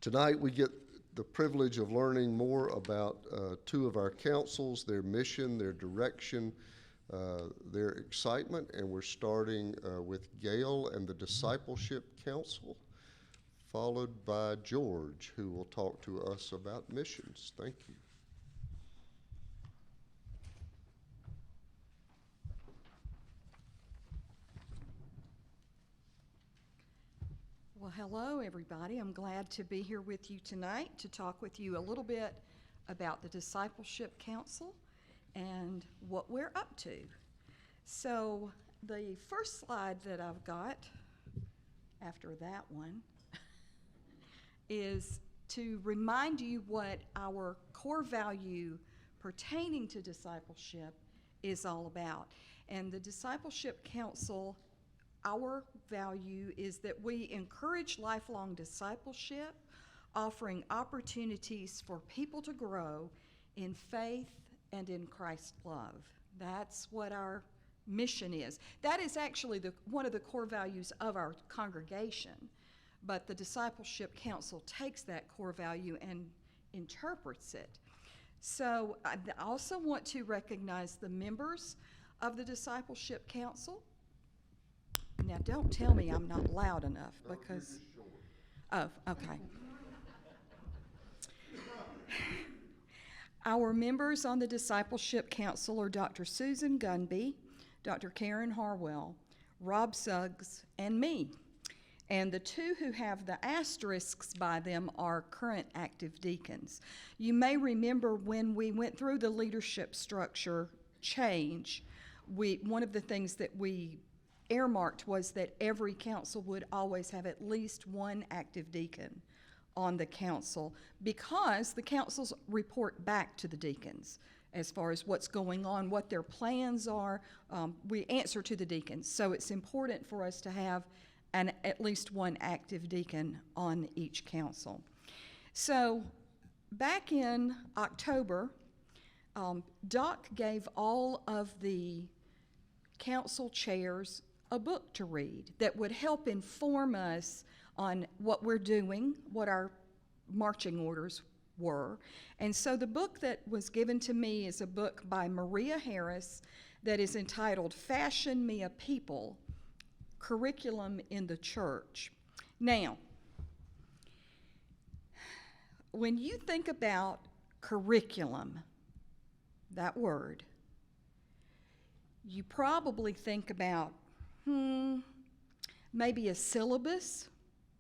Tonight we get the privilege of learning more about two of our councils, their mission, their direction, their excitement, and we're starting with Gayle and the Discipleship Council, followed by George, who will talk to us about missions. Thank you. Well, hello, everybody. I'm glad to be here with you tonight to talk with you a little bit about the Discipleship Council and what we're up to. So the first slide that I've got after that one is to remind you what our core value pertaining to discipleship is all about. And the Discipleship Council, our value is that we encourage lifelong discipleship, offering opportunities for people to grow in faith and in Christ's love. That's what our mission is. That is actually one of the core values of our congregation, but the Discipleship Council takes that core value and interprets it. So I also want to recognize the members of the Discipleship Council. Now, don't tell me I'm not loud enough because, oh, okay. Our members on the Discipleship Council are Dr. Susan Gunby, Dr. Karen Harwell, Rob Suggs, and me. And the two who have the asterisks by them are current active deacons. You may remember when we went through the leadership structure change, one of the things that we earmarked was that every council would always have at least one active deacon on the council, because the councils report back to the deacons as far as what's going on, what their plans are. We answer to the deacons, so it's important for us to have at least one active deacon on each council. So back in October, Doc gave all of the council chairs a book to read that would help inform us on what we're doing, what our marching orders were. And so the book that was given to me is a book by Maria Harris that is entitled Fashion Me a People, Curriculum in the Church. Now, when you think about curriculum, that word, you probably think about maybe a syllabus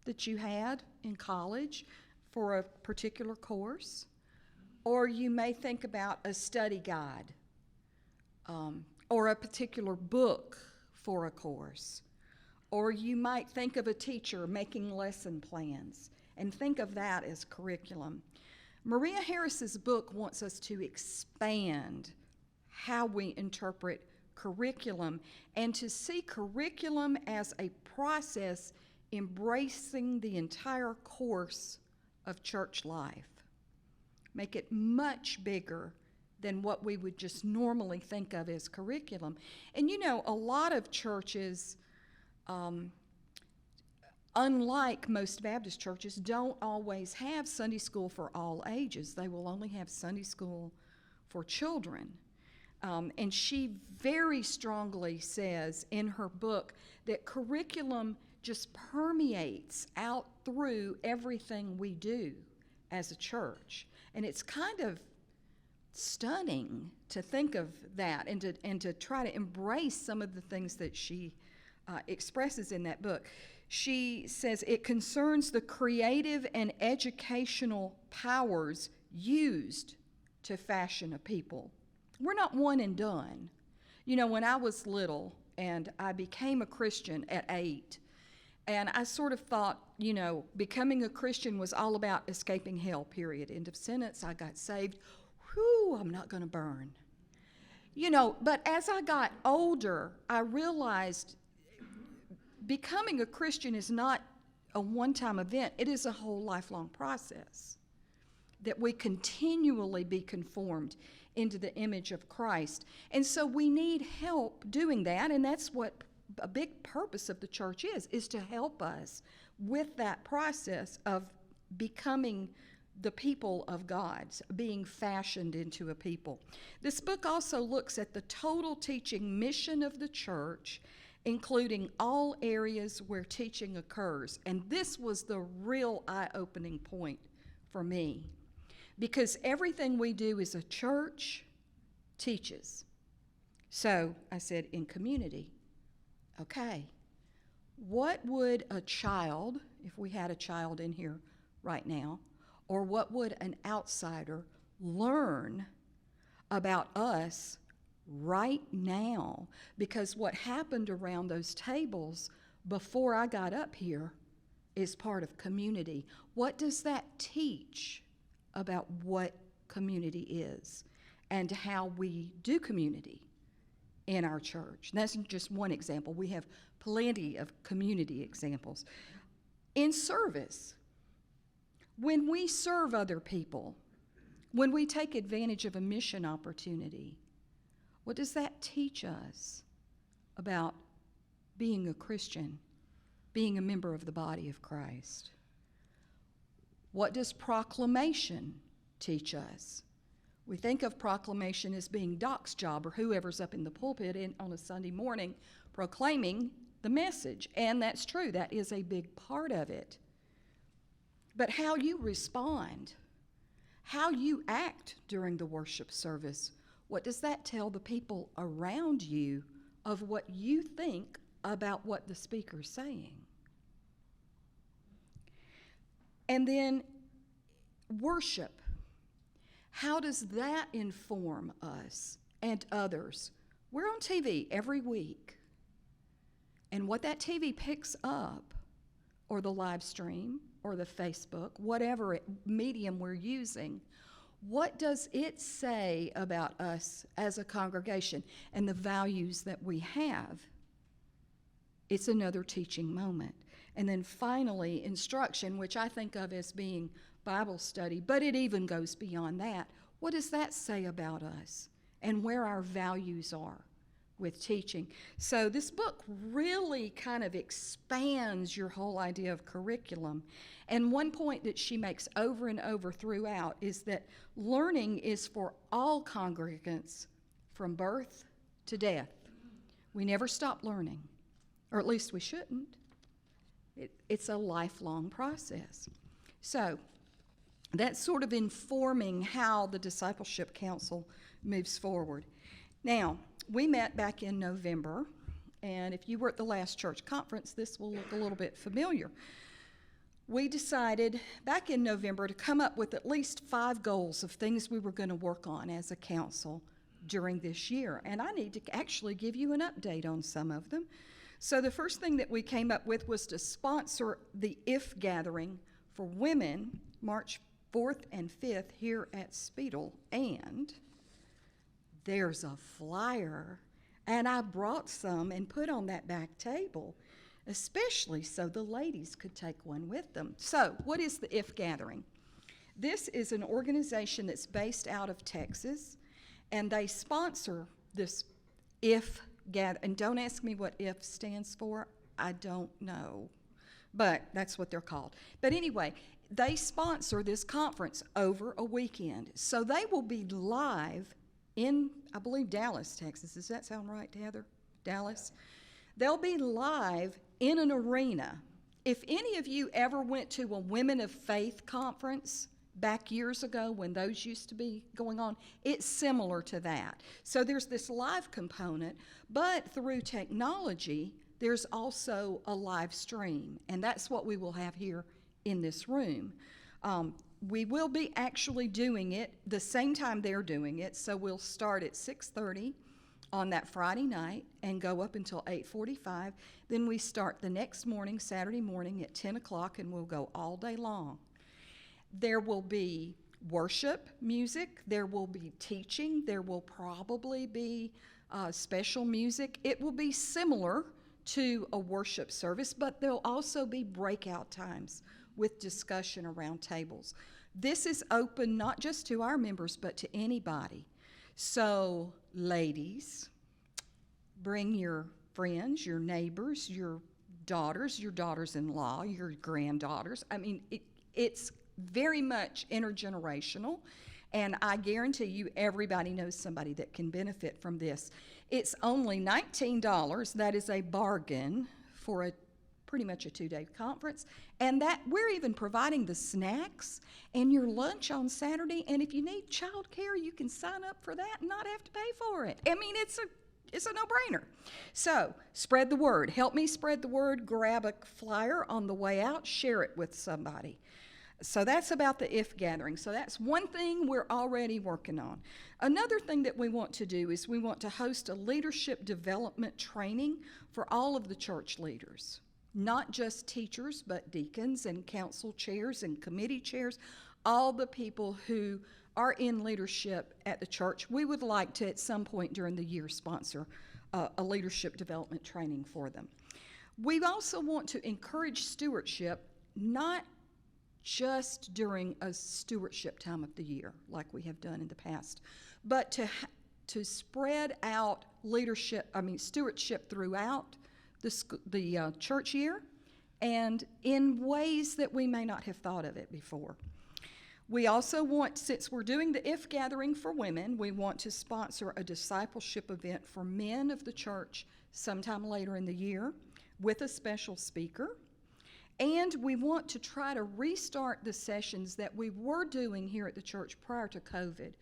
that you had in college for a particular course, or you may think about a study guide or a particular book for a course, or you might think of a teacher making lesson plans and think of that as curriculum. Maria Harris's book wants us to expand how we interpret curriculum and to see curriculum as a process embracing the entire course of church life. Make it much bigger than what we would just normally think of as curriculum. And you know, a lot of churches, unlike most Baptist churches, don't always have Sunday school for all ages. They will only have Sunday school for children. And she very strongly says in her book that curriculum just permeates out through everything we do as a church. And it's kind of stunning to think of that and to try to embrace some of the things that she expresses in that book. She says it concerns the creative and educational powers used to fashion a people. We're not one and done. You know, when I was little and I became a Christian at 8, and I sort of thought, you know, becoming a Christian was all about escaping hell, period. End of sentence. I got saved. Whew, I'm not going to burn. You know, but as I got older, I realized becoming a Christian is not a one-time event. It is a whole lifelong process that we continually be conformed into the image of Christ. And so we need help doing that, and that's what a big purpose of the church is to help us with that process of becoming the people of God, being fashioned into a people. This book also looks at the total teaching mission of the church, including all areas where teaching occurs. And this was the real eye-opening point for me, because everything we do as a church teaches. So I said, in community, okay, what would a child, if we had a child in here right now, or what would an outsider learn about us right now? Because what happened around those tables before I got up here is part of community. What does that teach about what community is and how we do community in our church? And that's just one example. We have plenty of community examples. In service, when we serve other people, when we take advantage of a mission opportunity, what does that teach us about being a Christian, being a member of the body of Christ? What does proclamation teach us? We think of proclamation as being Doc's job, or whoever's up in the pulpit on a Sunday morning proclaiming the message. And that's true. That is a big part of it. But how you respond, how you act during the worship service, what does that tell the people around you of what you think about what the speaker's saying? And then worship. How does that inform us and others? We're on TV every week. And what that TV picks up, or the live stream, or the Facebook, whatever medium we're using, what does it say about us as a congregation and the values that we have? It's another teaching moment. And then finally, instruction, which I think of as being Bible study, but it even goes beyond that. What does that say about us and where our values are with teaching? So this book really kind of expands your whole idea of curriculum. And one point that she makes over and over throughout is that learning is for all congregants from birth to death. We never stop learning, or at least we shouldn't. It's a lifelong process. So that's sort of informing how the Discipleship Council moves forward. Now, we met back in November, and if you were at the last church conference, this will look a little bit familiar. We decided back in November to come up with at least 5 goals of things we were going to work on as a council during this year, and I need to actually give you an update on some of them. So the first thing that we came up with was to sponsor the IF gathering for women March 4th and 5th here at Speedle, and there's a flyer, and I brought some and put on that back table, especially so the ladies could take one with them. So what is the IF gathering? This is an organization that's based out of Texas, and they sponsor this IF gathering. And don't ask me what IF stands for. I don't know, but that's what they're called. But anyway, they sponsor this conference over a weekend. So they will be live in, I believe, Dallas, Texas. Does that sound right, Heather? Dallas? They'll be live in an arena. If any of you ever went to a Women of Faith conference back years ago when those used to be going on, it's similar to that. So there's this live component, but through technology, there's also a live stream, and that's what we will have here in this room. We will be actually doing it the same time they're doing it, so we'll start at 6:30 on that Friday night and go up until 8:45. Then we start the next morning, Saturday morning at 10 o'clock, and we'll go all day long. There will be worship music, there will be teaching, there will probably be special music. It will be similar to a worship service, but there'll also be breakout times with discussion around tables. This is open not just to our members, but to anybody. So, ladies, bring your friends, your neighbors, your daughters-in-law, your granddaughters. I mean, it's very much intergenerational, and I guarantee you everybody knows somebody that can benefit from this. It's only $19. That is a bargain for pretty much a 2-day conference, and that we're even providing the snacks and your lunch on Saturday, and if you need childcare, you can sign up for that and not have to pay for it. I mean, it's a no-brainer. So spread the word. Help me spread the word. Grab a flyer on the way out. Share it with somebody. So that's about the IF gathering. So that's one thing we're already working on. Another thing that we want to do is we want to host a leadership development training for all of the church leaders, not just teachers, but deacons and council chairs and committee chairs, all the people who are in leadership at the church. We would like to, at some point during the year, sponsor a leadership development training for them. We also want to encourage stewardship, not just during a stewardship time of the year, like we have done in the past, but to spread out stewardship throughout the church year and in ways that we may not have thought of it before. We also want, since we're doing the IF gathering for women, we want to sponsor a discipleship event for men of the church sometime later in the year with a special speaker. And we want to try to restart the sessions that we were doing here at the church prior to COVID.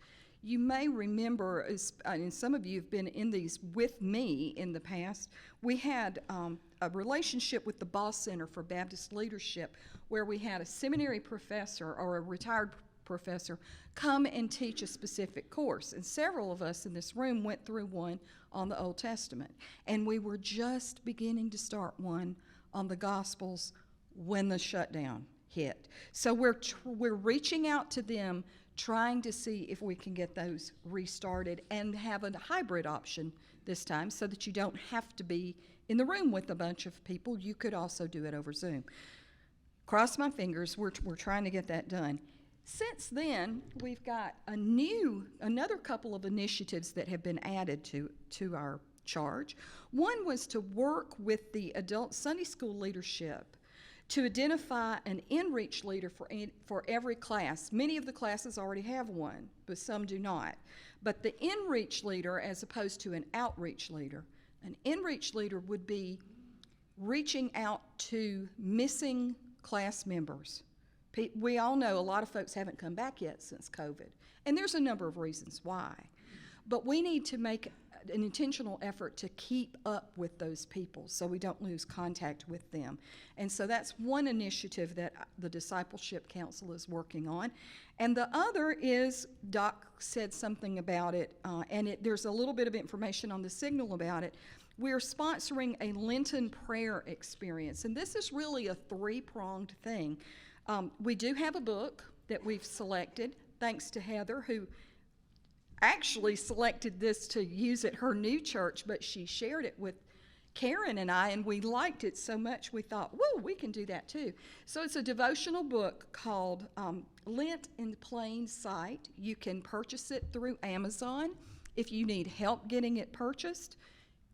You may remember, and some of you have been in these with me in the past, we had a relationship with the Boss Center for Baptist Leadership where we had a seminary professor or a retired professor come and teach a specific course. And several of us in this room went through one on the Old Testament. And we were just beginning to start one on the Gospels when the shutdown hit. So we're reaching out to them, trying to see if we can get those restarted and have a hybrid option this time so that you don't have to be in the room with a bunch of people. You could also do it over Zoom. Cross my fingers, we're trying to get that done. Since then, we've got another couple of initiatives that have been added to our charge. One was to work with the adult Sunday school leadership to identify an in-reach leader for every class. Many of the classes already have one, but some do not. But the in-reach leader, as opposed to an outreach leader, an in-reach leader would be reaching out to missing class members. We all know a lot of folks haven't come back yet since COVID, and there's a number of reasons why. But we need to make an intentional effort to keep up with those people so we don't lose contact with them. And so that's one initiative that the Discipleship Council is working on. And the other is, Doc said something about it, and there's a little bit of information on the Signal about it. We're sponsoring a Lenten prayer experience, and this is really a three-pronged thing. We do have a book that we've selected, thanks to Heather, who actually selected this to use at her new church, but she shared it with Karen and I, and we liked it so much we thought, whoa, we can do that too. So it's a devotional book called Lent in Plain Sight. You can purchase it through Amazon. If you need help getting it purchased,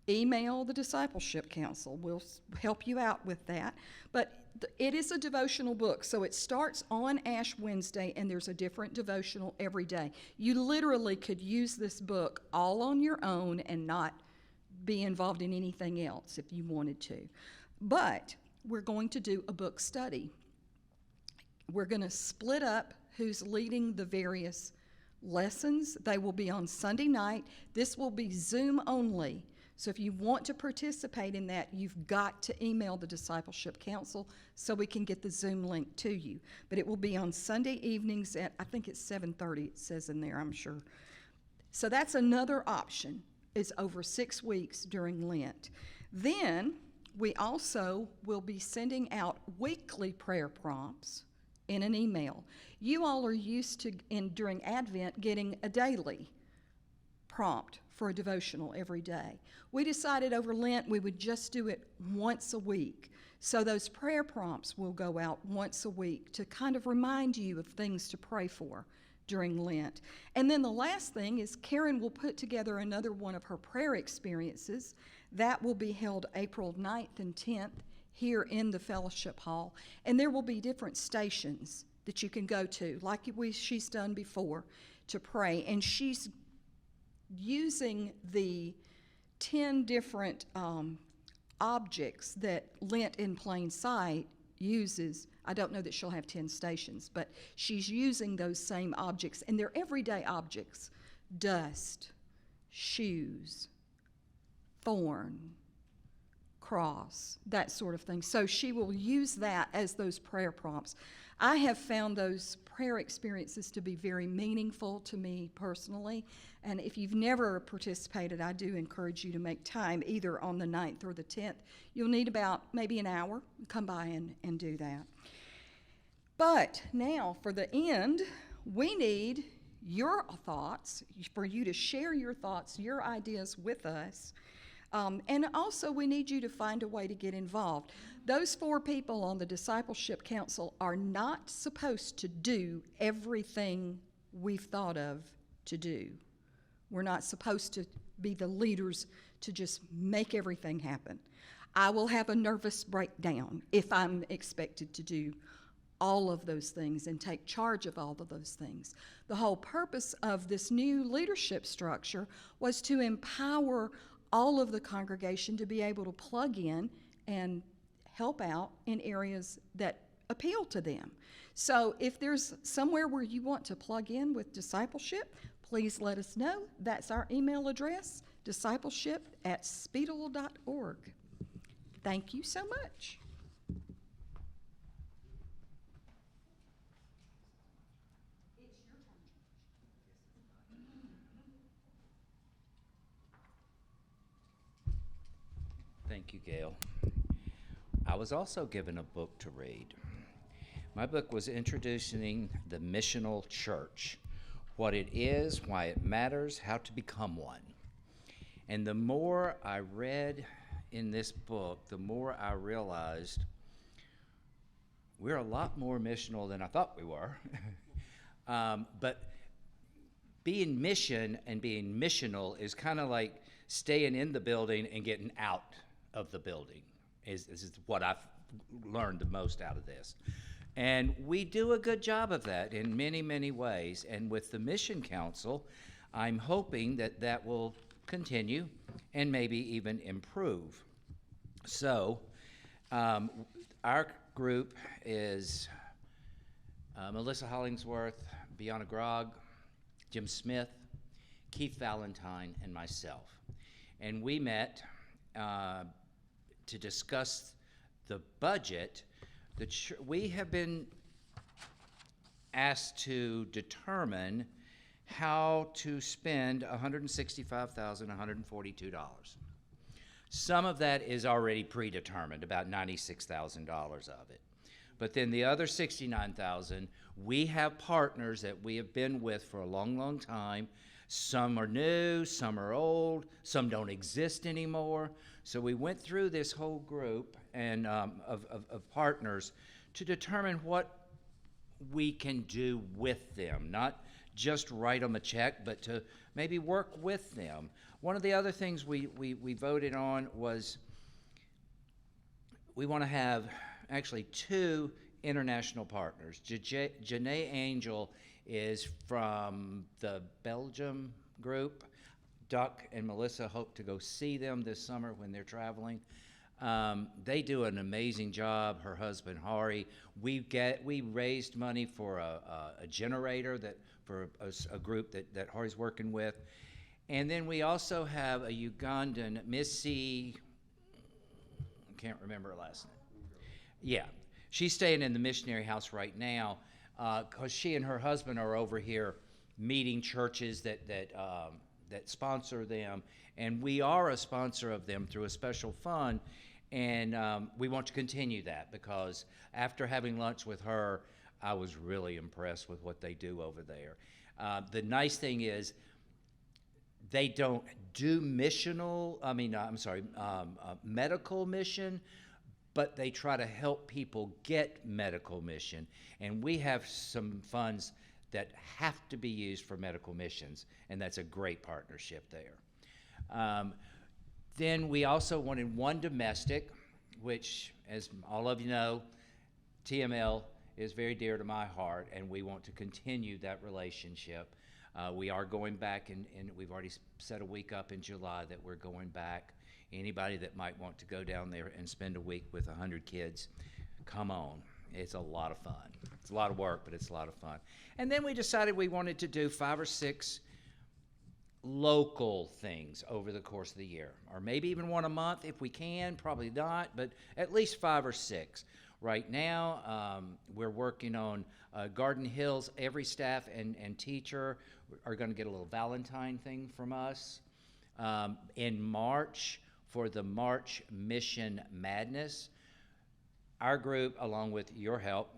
email the Discipleship Council. We'll help you out with that. But it is a devotional book, so it starts on Ash Wednesday, and there's a different devotional every day. You literally could use this book all on your own and not be involved in anything else if you wanted to. But we're going to do a book study. We're going to split up who's leading the various lessons. They will be on Sunday night. This will be Zoom only. So if you want to participate in that, you've got to email the Discipleship Council so we can get the Zoom link to you. But it will be on Sunday evenings at, I think it's 7:30, it says in there, I'm sure. So that's another option, is over 6 weeks during Lent. Then we also will be sending out weekly prayer prompts in an email. You all are used to, during Advent, getting a daily prompt for a devotional every day. We decided over Lent we would just do it once a week. So those prayer prompts will go out once a week to kind of remind you of things to pray for during Lent. And then the last thing is Karen will put together another one of her prayer experiences. That will be held April 9th and 10th here in the Fellowship Hall. And there will be different stations that you can go to, like she's done before, to pray. And she's using the 10 different objects that Lent in Plain Sight uses. I don't know that she'll have 10 stations, but she's using those same objects, and they're everyday objects: dust, shoes, thorn, cross, that sort of thing. So she will use that as those prayer prompts. I have found those prayer experiences to be very meaningful to me personally, and if you've never participated, I do encourage you to make time, either on the 9th or the 10th. You'll need about maybe an hour. Come by and do that. But now, for the end, we need your thoughts, for you to share your thoughts, your ideas with us. And also, we need you to find a way to get involved. Those 4 people on the Discipleship Council are not supposed to do everything we've thought of to do. We're not supposed to be the leaders to just make everything happen. I will have a nervous breakdown if I'm expected to do all of those things and take charge of all of those things. The whole purpose of this new leadership structure was to empower all of the congregation to be able to plug in and help out in areas that appeal to them. So if there's somewhere where you want to plug in with discipleship, please let us know. That's our email address, discipleship@speedle.org. Thank you so much. Thank you, Gayle. I was also given a book to read. My book was Introducing the Missional Church: What It Is, Why It Matters, How to Become One. And the more I read in this book, the more I realized we're a lot more missional than I thought we were. But being mission and being missional is kind of like staying in the building and getting out of the building. This is what I've learned the most out of this. And we do a good job of that in many, many ways. And with the Mission Council, I'm hoping that that will continue and maybe even improve. So our group is Melissa Hollingsworth, Bianna Grogg, Jim Smith, Keith Valentine, and myself. And we met to discuss the budget. We have been asked to determine how to spend $165,142. Some of that is already predetermined, about $96,000 of it. But then the other $69,000, we have partners that we have been with for a long, long time. Some are new, some are old, some don't exist anymore. So we went through this whole group and of partners to determine what we can do with them, not just write them a check, but to maybe work with them. One of the other things we voted on was we want to have actually 2 international partners. Janae Angel is from the Belgium group. Duck and Melissa hope to go see them this summer when they're traveling. They do an amazing job. Her husband Hari. We raised money for a generator for a group that Hari's working with, and then we also have a Ugandan, Missy. I can't remember her last name. Yeah, she's staying in the missionary house right now because she and her husband are over here meeting churches that sponsor them, and we are a sponsor of them through a special fund, and we want to continue that because after having lunch with her, I was really impressed with what they do over there. The nice thing is they don't do medical mission, but they try to help people get medical mission, and we have some funds that have to be used for medical missions, and that's a great partnership there. Then we also wanted one domestic, which, as all of you know, TML is very dear to my heart, and we want to continue that relationship. We are going back, and we've already set a week up in July that we're going back. Anybody that might want to go down there and spend a week with 100 kids, come on. It's a lot of fun. It's a lot of work, but it's a lot of fun. And then we decided we wanted to do 5 or 6 local things over the course of the year, or maybe even one a month if we can, probably not, but at least 5 or 6. Right now, we're working on Garden Hills. Every staff and teacher are going to get a little Valentine thing from us. In March, for the March Mission Madness, our group, along with your help,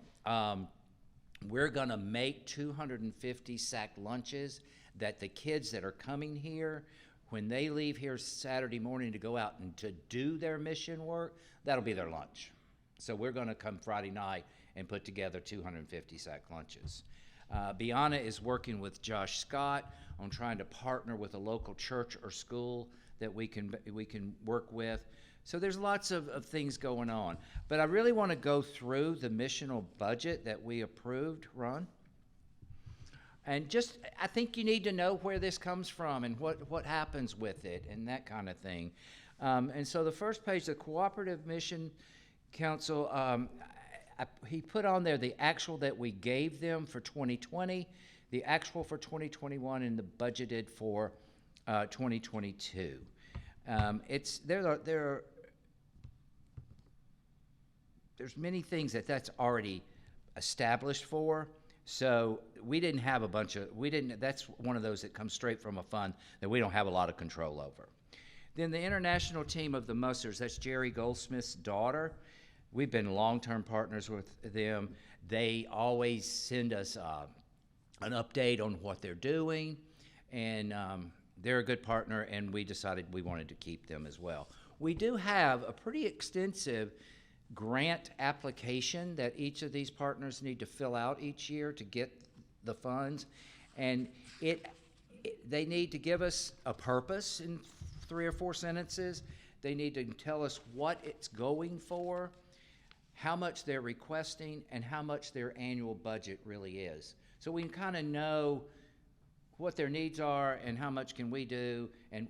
we're going to make 250 sack lunches that the kids that are coming here, when they leave here Saturday morning to go out and to do their mission work, that'll be their lunch. So we're going to come Friday night and put together 250 sack lunches. Bianna is working with Josh Scott on trying to partner with a local church or school that we can work with. So there's lots of things going on. But I really want to go through the missional budget that we approved, Ron. And just, I think you need to know where this comes from and what happens with it and that kind of thing. And so the first page, the Cooperative Mission Council, he put on there the actual that we gave them for 2020, the actual for 2021, and the budgeted for 2022. There's many things that's already established for. So we didn't have that's one of those that comes straight from a fund that we don't have a lot of control over. Then the international team of the Mussers, that's Jerry Goldsmith's daughter. We've been long-term partners with them. They always send us an update on what they're doing, and they're a good partner, and we decided we wanted to keep them as well. We do have a pretty extensive grant application that each of these partners need to fill out each year to get the funds, and they need to give us a purpose in 3 or 4 sentences. They need to tell us what it's going for, how much they're requesting, and how much their annual budget really is. So we can kind of know what their needs are and how much can we do, and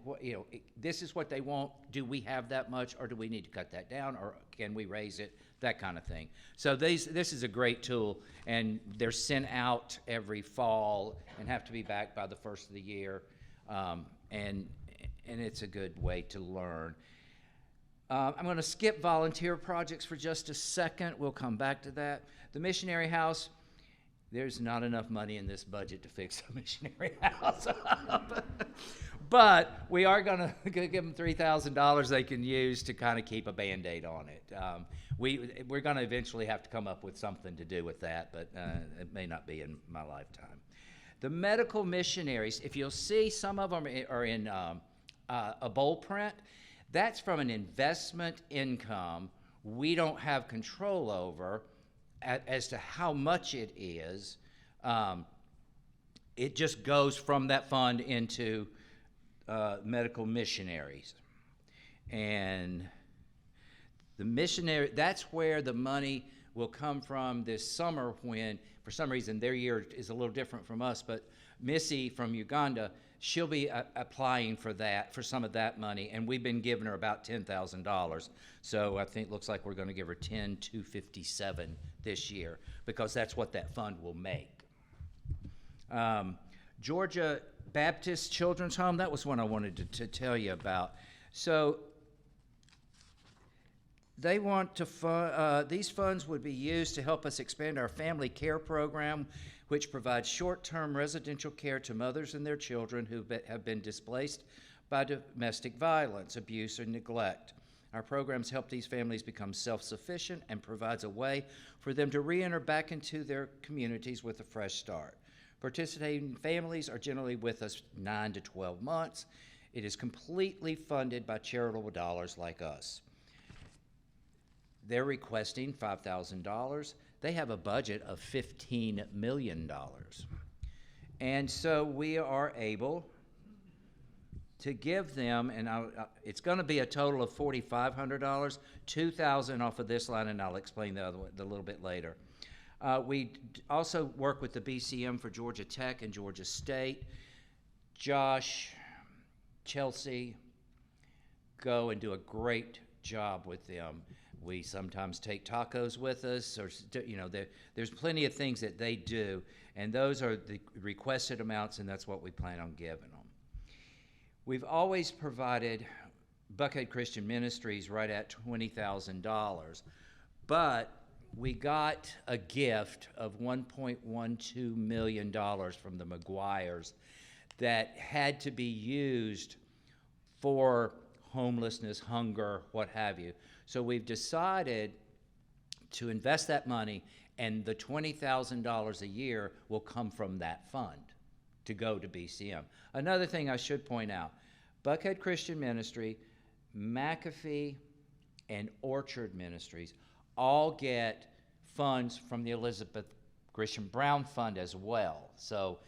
this is what they want. Do we have that much, or do we need to cut that down, or can we raise it? That kind of thing. So this is a great tool, and they're sent out every fall and have to be back by the first of the year, and it's a good way to learn. I'm going to skip volunteer projects for just a second. We'll come back to that. The missionary house. There's not enough money in this budget to fix a missionary house. But we are going to give them $3,000 they can use to kind of keep a Band-Aid on it. We're going to eventually have to come up with something to do with that, but it may not be in my lifetime. The medical missionaries, if you'll see, some of them are in a bold print. That's from an investment income we don't have control over. As to how much it is, it just goes from that fund into medical missionaries. And the missionary, that's where the money will come from this summer when, for some reason, their year is a little different from us, but Missy from Uganda, she'll be applying for some of that money, and we've been giving her about $10,000. So I think it looks like we're going to give her $10,257 this year, because that's what that fund will make. Georgia Baptist Children's Home, that was one I wanted to tell you about. So they want to these funds would be used to help us expand our family care program, which provides short-term residential care to mothers and their children who have been displaced by domestic violence, abuse, or neglect. Our programs help these families become self-sufficient and provides a way for them to re-enter back into their communities with a fresh start. Participating families are generally with us 9 to 12 months. It is completely funded by charitable dollars like us. They're requesting $5,000. They have a budget of $15 million. And so we are able to give them, and it's going to be a total of $4,500, $2,000 off of this line, and I'll explain the other one a little bit later. Also work with the BCM for Georgia Tech and Georgia State. Josh, Chelsea, go and do a great job with them. We sometimes take tacos with us, or there's plenty of things that they do, and those are the requested amounts, and that's what we plan on giving them. We've always provided Buckhead Christian Ministries right at $20,000, but we got a gift of $1.12 million from the McGuires that had to be used for homelessness, hunger, what have you. So we've decided to invest that money, and the $20,000 a year will come from that fund to go to BCM. Another thing I should point out, Buckhead Christian Ministry, McAfee, and Orchard Ministries all get funds from the Elizabeth Grisham Brown Fund as well. So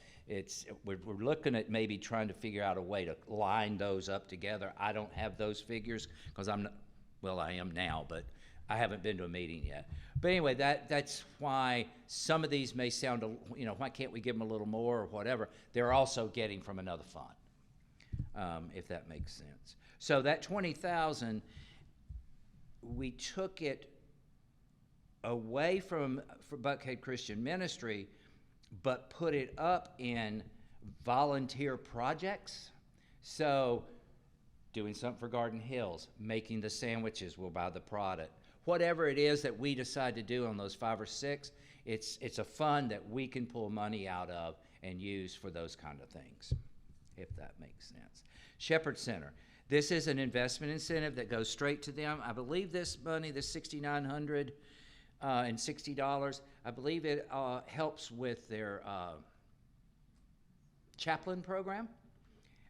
we're looking at maybe trying to figure out a way to line those up together. I don't have those figures because I am now, but I haven't been to a meeting yet. But anyway, that's why some of these may sound, why can't we give them a little more or whatever? They're also getting from another fund, if that makes sense. So that $20,000, we took it away from Buckhead Christian Ministry, but put it up in volunteer projects. So doing something for Garden Hills, making the sandwiches, we'll buy the product. Whatever it is that we decide to do on those 5 or 6, it's a fund that we can pull money out of and use for those kind of things, if that makes sense. Shepherd Center. This is an investment incentive that goes straight to them. I believe this money, this $6,960, I believe it helps with their chaplain program.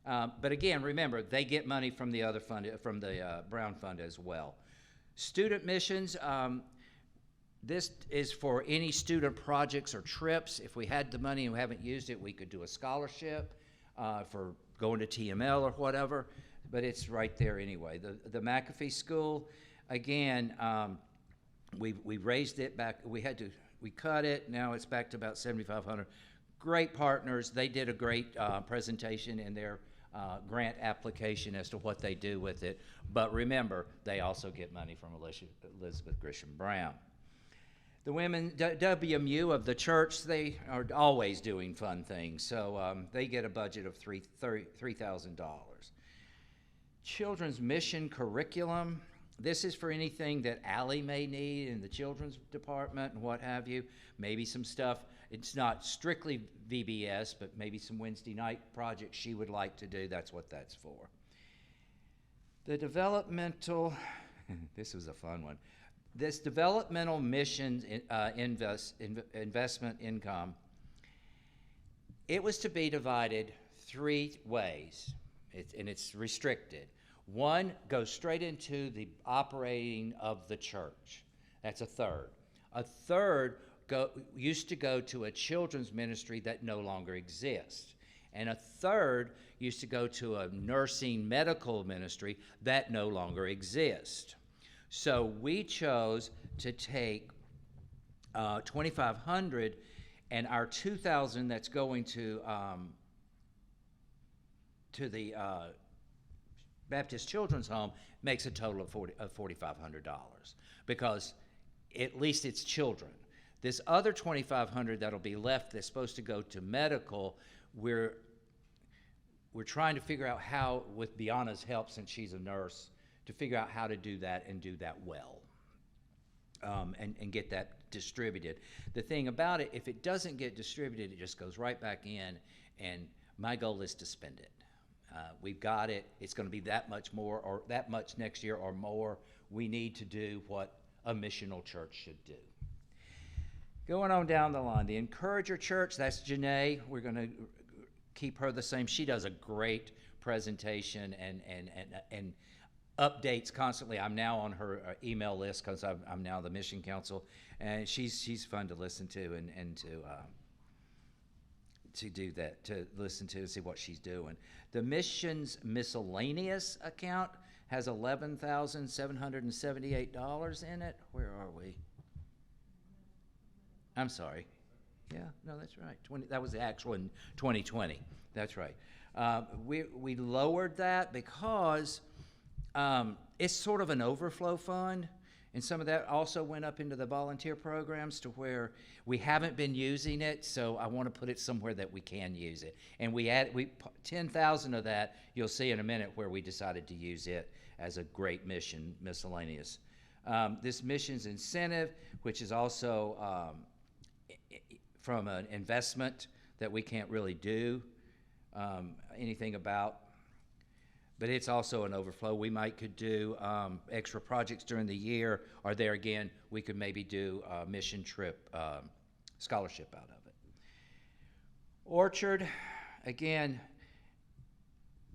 But again, remember, they get money from the other fund, from the Brown Fund as well. Student missions, this is for any student projects or trips. If we had the money and we haven't used it, we could do a scholarship for going to TML or whatever, but it's right there anyway. The McAfee School, again, we raised it back. We cut it. Now it's back to about $7,500. Great partners. They did a great presentation in their grant application as to what they do with it. But remember, they also get money from Elizabeth Grisham Brown. The women, WMU of the church, they are always doing fun things. So they get a budget of $3,000. Children's mission curriculum. This is for anything that Allie may need in the children's department and what have you. Maybe some stuff. It's not strictly VBS, but maybe some Wednesday night projects she would like to do. That's what that's for. The developmental, this was a fun one. This developmental mission investment income, it was to be divided 3 ways, and it's restricted. One goes straight into the operating of the church. That's a third. A third used to go to a children's ministry that no longer exists. And a third used to go to a nursing medical ministry that no longer exists. So we chose to take $2,500, and our $2,000 that's going to the Baptist Children's Home makes a total of $4,500 because at least it's children. This other $2,500 that'll be left that's supposed to go to medical, we're trying to figure out how, with Biana's help since she's a nurse, to figure out how to do that and do that well, and get that distributed. The thing about it, if it doesn't get distributed, it just goes right back in, and my goal is to spend it. We've got it. It's going to be that much more, or that much next year or more. We need to do what a missional church should do. Going on down the line, the Encourager Church, that's Janae. We're going to keep her the same. She does a great presentation and updates constantly. I'm now on her email list because I'm now the mission council, and she's fun to listen to and to do that, to listen to and see what she's doing. The missions miscellaneous account has $11,778 in it. Where are we? I'm sorry. Yeah, no, that's right. That was the actual in 2020. That's right. We lowered that because it's sort of an overflow fund, and some of that also went up into the volunteer programs to where we haven't been using it. So I want to put it somewhere that we can use it. And we 10,000 of that. You'll see in a minute where we decided to use it as a great mission miscellaneous. This missions incentive, which is also from an investment that we can't really do anything about, but it's also an overflow. We could do extra projects during the year, or there again, we could maybe do a mission trip scholarship out of it. Orchard, again,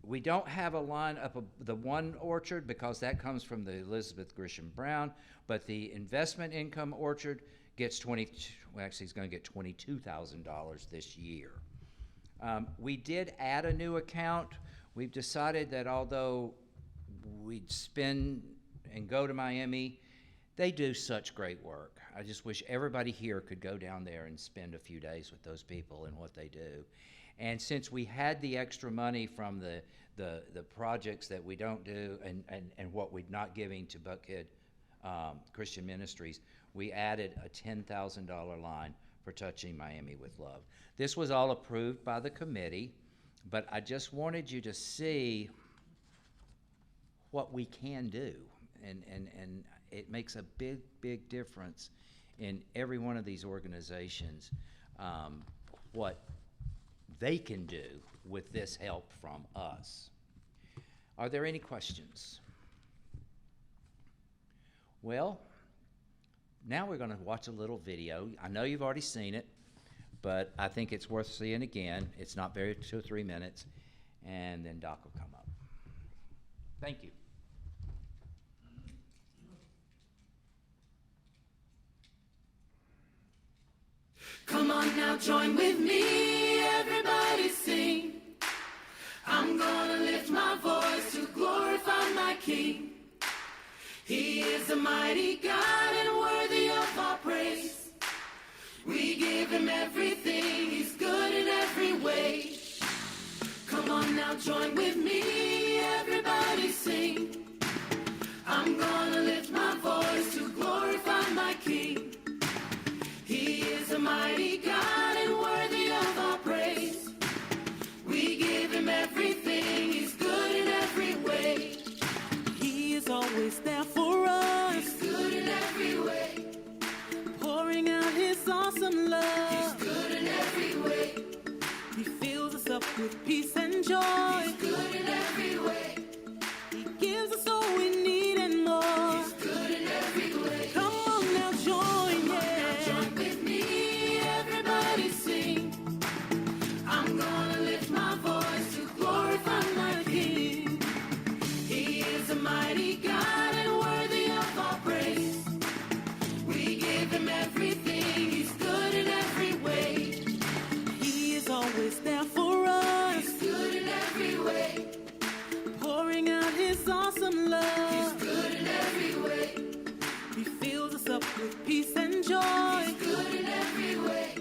we don't have a line up the one orchard because that comes from the Elizabeth Grisham Brown, but the investment income orchard gets he's going to get $22,000 this year. We did add a new account. We've decided that although we'd spend and go to Miami, they do such great work. I just wish everybody here could go down there and spend a few days with those people and what they do. And since we had the extra money from the projects that we don't do and what we're not giving to Buckhead Christian Ministries, we added a $10,000 line for Touching Miami with Love. This was all approved by the committee, but I just wanted you to see what we can do. And it makes a big, big difference in every one of these organizations, what they can do with this help from us. Are there any questions? Well, now we're going to watch a little video. I know you've already seen it, but I think it's worth seeing again. It's not very 2 or 3 minutes, and then Doc will come up. Thank you. Come on now, join with me, everybody sing. I'm gonna lift my voice to glorify my King. He is a mighty God and worthy of our praise. We give him everything, he's good in every way. Come on now, join with me, everybody sing. I'm gonna lift my voice to glorify my King. He is a mighty God and worthy of our praise. We give him everything, he's good in every way. He is always there for us. He's good in every way. Pouring out his awesome love. He's good in every way. He fills us up with peace and joy. He's good in every way. He gives us all we need and more. He's good in every way. Come on now, join, yeah. Join with me, everybody sing. I'm gonna lift my voice to glorify my King. He is a mighty God and worthy of our praise. We give him everything, he's good in every way. He is always there for us. He's good in every way. Pouring out his awesome love. He's good in every way. He fills us up with peace and joy. He's good in every way.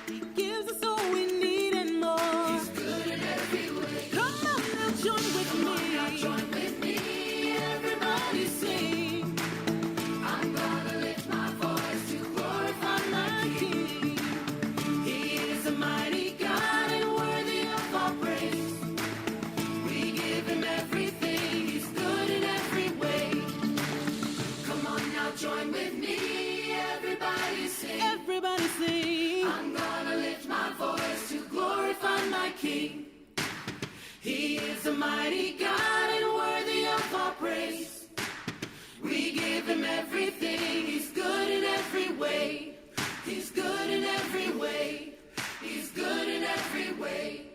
He gives us all we need and more. He's good in every way. Come on now, join with me. Now join with me, everybody sing. I'm gonna lift my voice to glorify my King. He is a mighty God and worthy of our praise. We give him everything, he's good in every way. Come on now, join with me, everybody sing. Everybody sing. I'm gonna lift my voice to glorify my King. He is a mighty God and worthy of our praise. We give him everything, he's good in every way. He's good in every way. He's good in every way.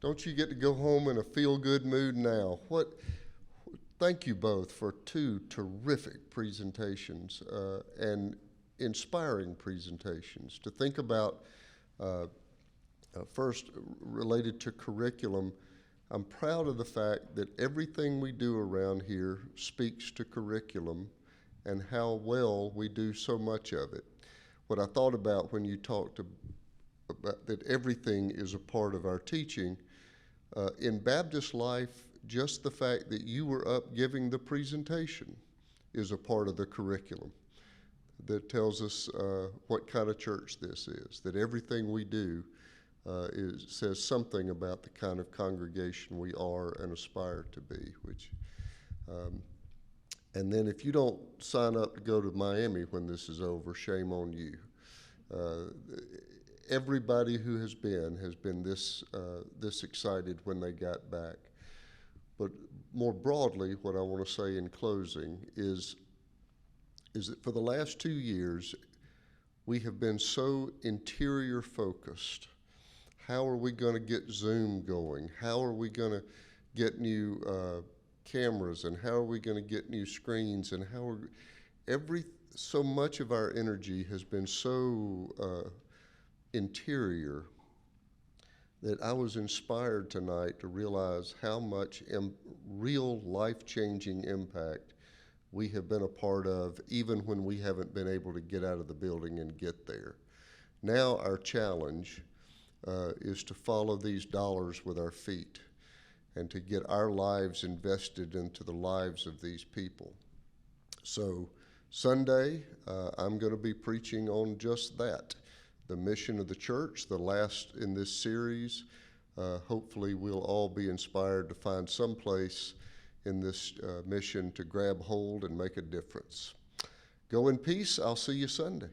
Don't you get to go home in a feel-good mood now? Thank you both for 2 terrific presentations and inspiring presentations. To think about First, related to curriculum, I'm proud of the fact that everything we do around here speaks to curriculum and how well we do so much of it. What I thought about when you talked about that everything is a part of our teaching, in Baptist life, just the fact that you were up giving the presentation is a part of the curriculum that tells us what kind of church this is, that everything we do says something about the kind of congregation we are and aspire to be, and then if you don't sign up to go to Miami when this is over, shame on you. Everybody who has been this excited when they got back. But more broadly, what I want to say in closing is that for the last 2 years, we have been so interior focused. How are we going to get Zoom going? How are we going to get new cameras? And how are we going to get new screens? And so much of our energy has been so interior that I was inspired tonight to realize how much real life-changing impact we have been a part of, even when we haven't been able to get out of the building and get there. Now our challenge is to follow these dollars with our feet and to get our lives invested into the lives of these people. So Sunday, I'm going to be preaching on just that, the mission of the church, the last in this series. Hopefully we'll all be inspired to find some place in this mission to grab hold and make a difference. Go in peace. I'll see you Sunday.